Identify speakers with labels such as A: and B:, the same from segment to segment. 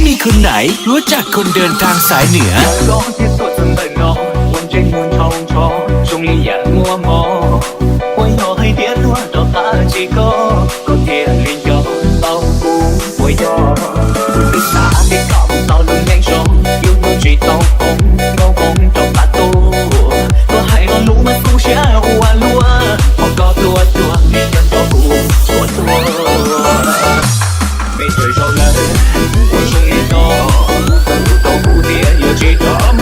A: มีคนไหนรู้จักคนเดินทางสายเหนือ
B: ร้อนที่สุดเป็นแบบนอนวนใจมวนทองชอจงลีอย่ามัวมอไว้รอให้เดียนว่าดอกอาจีก็เทียนเรียนยอเต้าปูไว้ยอศึกษาที่เก่าเต้าลงแดงชมยุ่งจีเต้าคงเงาคงดอกตาตูก็ให้เรารู้มาสู้เชียร์หัวลัวพอก็ตัวนี่ยังตัวกูตัวไม่เคยชอบเลย我中意多，到蝴蝶有幾多夢？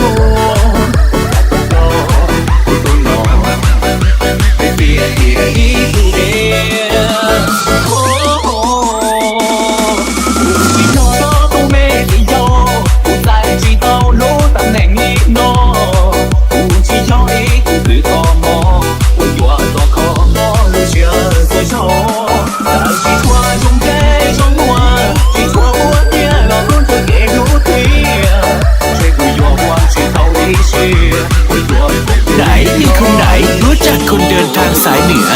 A: ไหนมีคนไหนรู้จักคนเดินทางสายเหนือ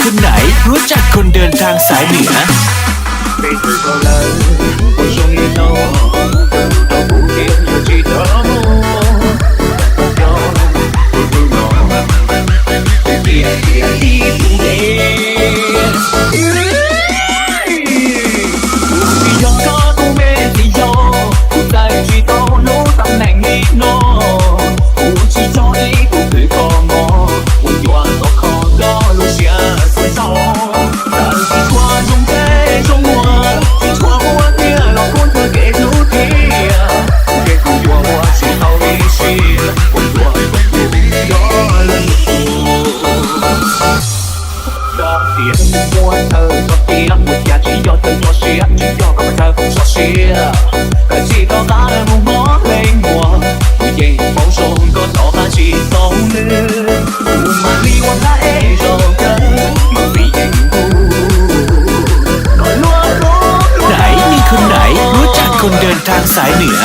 A: คนไหนรู้จักคนเดินทางสายเหนือ
B: ไม่เคยเท่าไร我中意多到蝴蝶有幾多夢muốn thơ cho tia một nhà chỉ do từng cho xía chỉ do có thơ cho xía cái gì có ta là một món lên mùa vui gì mong sông có gió ta chỉ sông nữa mà đi qua ta ê rồi cơ mà vì anh u nói luôn
A: ไหนมีคนไหนรู้จักคนเดินทางสายเหนือ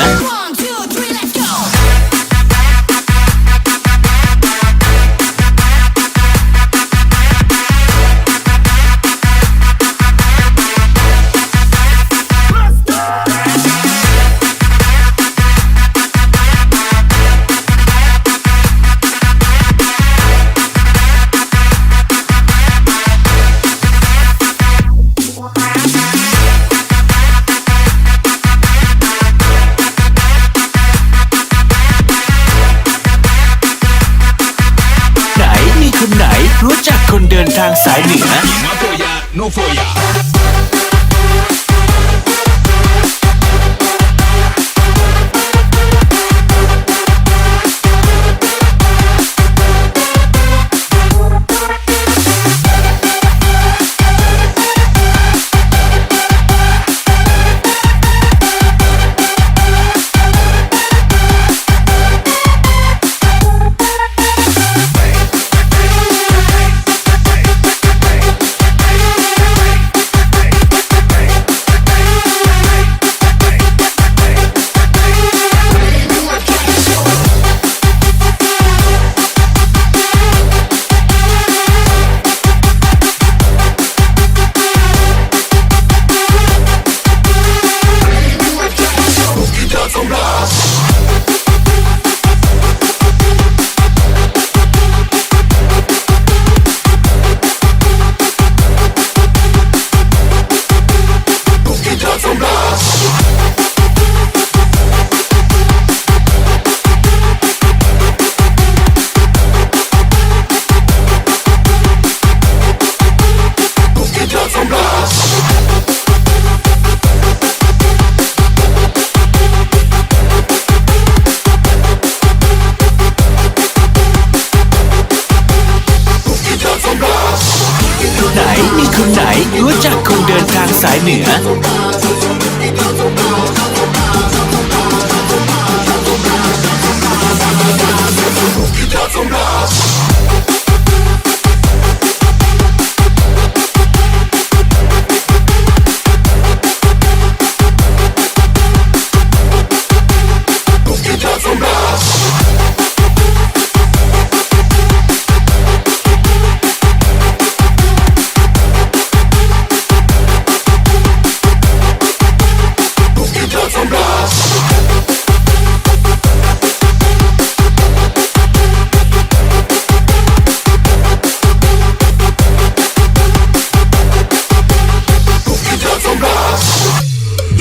A: คนไหนรู้จักคนเดินทางสายเหนือ
B: no folla
A: คนไหนรู้จักคนเดินทางสายเหนือ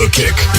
C: The kick.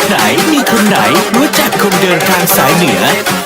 A: ไหนมีคนไหนรู้จักคนเดินทางสายเหนือ